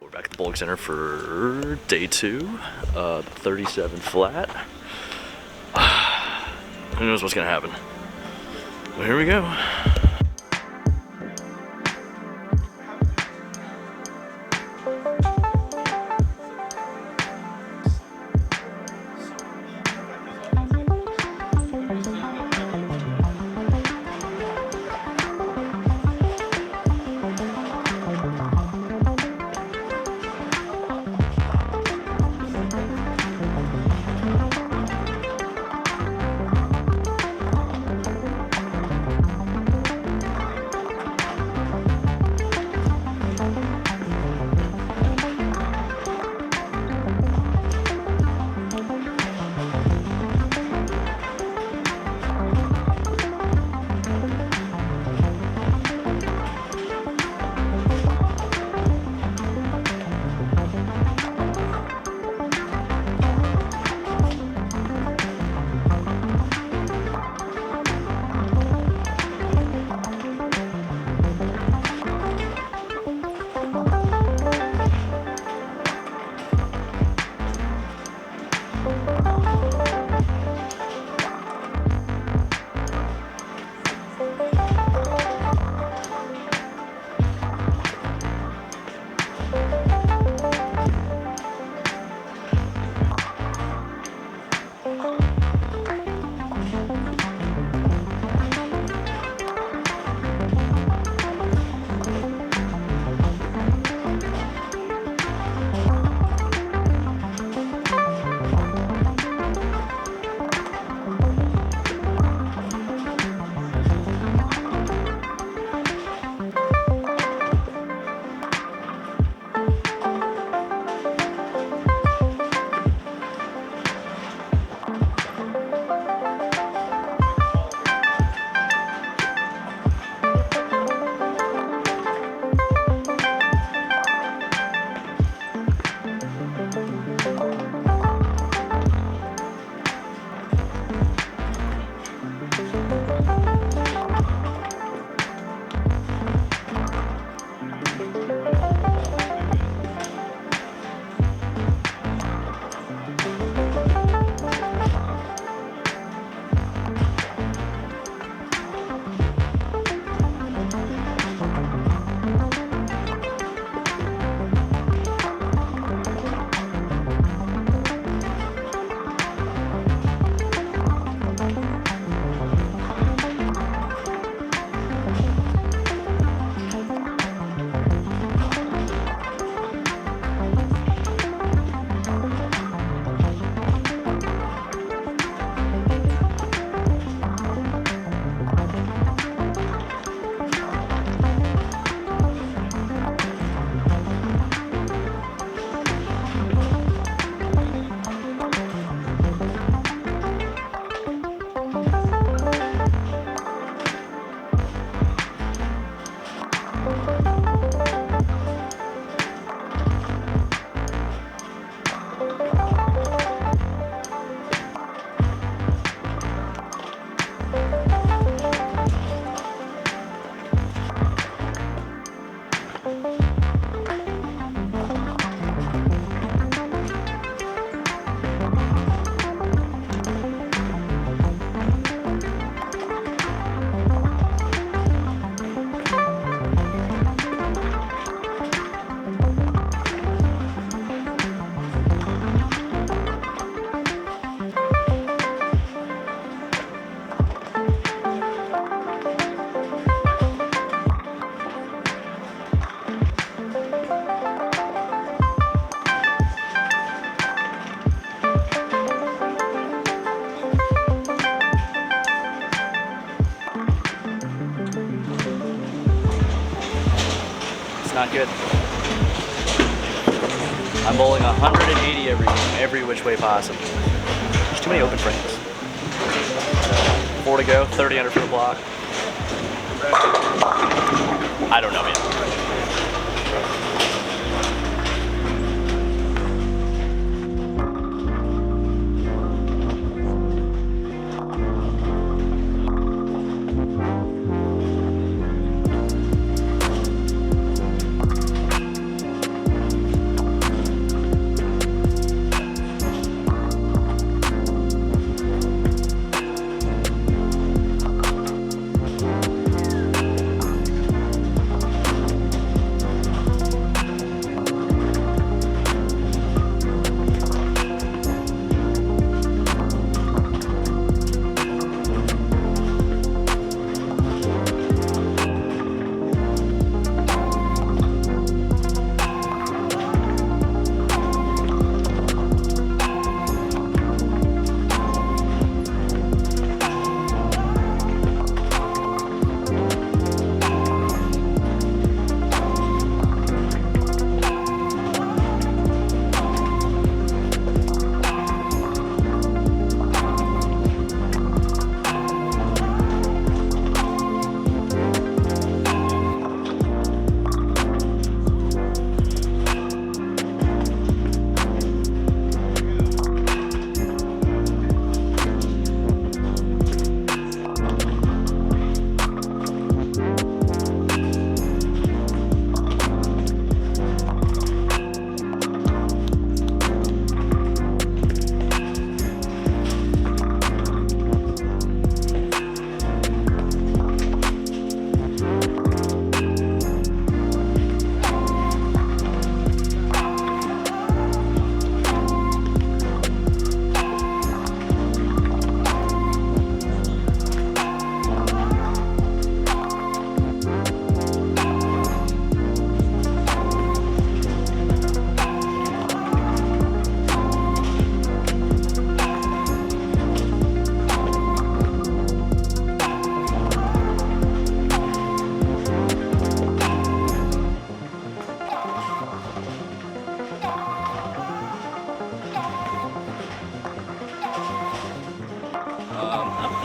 We're back at the bowling center for day 2, 37 flat. Who knows what's gonna happen? Well, here we go. Not good. I'm bowling 180 every which way possible. There's too many open frames. 4 to go, 30 under for the block. I don't know, man.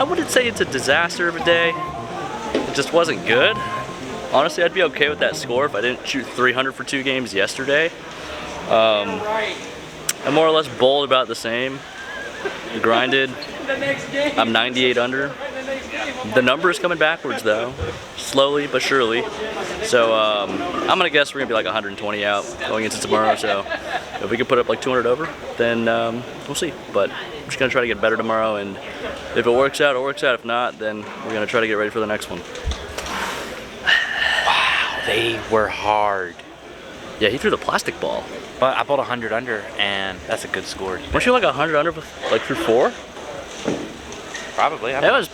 I wouldn't say it's a disaster of a day. It just wasn't good. Honestly, I'd be okay with that score if I didn't shoot 300 for 2 games yesterday. I'm more or less bowled about the same. Grinded. I'm 98 under. The number is coming backwards though, slowly but surely. So I'm gonna guess we're gonna be like 120 out going into tomorrow. So if we can put up like 200 over, then we'll see. But I'm just gonna try to get better tomorrow, and if it works out, it works out. If not, then we're gonna try to get ready for the next one. Wow, they were hard. Yeah, he threw the plastic ball. But I bowled 100 under, and that's a good score. Weren't you like 100 under, like through 4? Probably. It was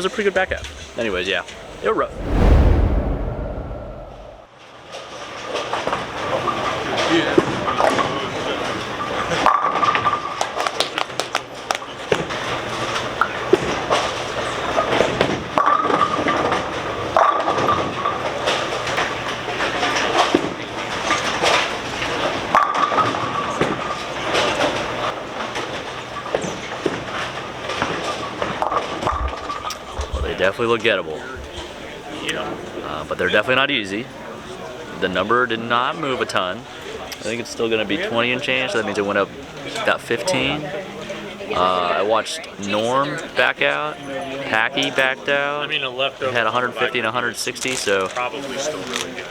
a pretty good back half. Anyways, yeah, it was rough. Definitely look gettable. Yeah. But they're definitely not easy. The number did not move a ton. I think it's still going to be 20 and change, so that means it went up about 15. I watched Norm back out. Packy backed out. I mean, a leftover. Had 150 and 160, so Probably still really good.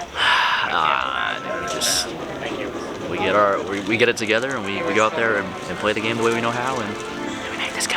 we get it together, and we go out there and play the game the way we know how, and we make this good.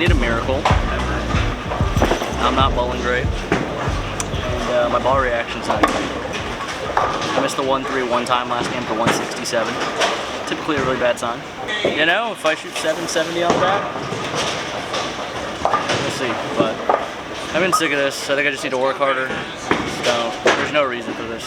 need a miracle. I'm not bowling great. And my ball reaction's not good. I missed the 1-3 one time last game for 167. Typically a really bad sign. You know, if I shoot 770 on the bat, we'll see. But I've been sick of this. I think I just need to work harder. So there's no reason for this.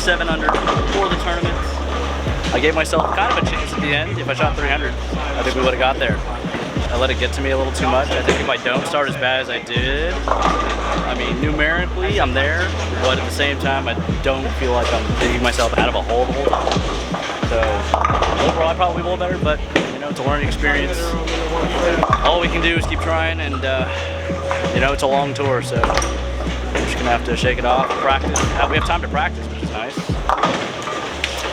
7 under for the tournament. I gave myself kind of a chance at the end. If I shot 300, I think we would have got there. I let it get to me a little too much. I think if I don't start as bad as I did, I mean, numerically, I'm there, but at the same time, I don't feel like I'm digging myself out of a hole the whole time. So, overall, I probably will better, but, you know, it's a learning experience. All we can do is keep trying, and, you know, it's a long tour, so we're just gonna have to shake it off, practice. We have time to practice, which is nice.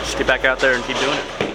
Just get back out there and keep doing it.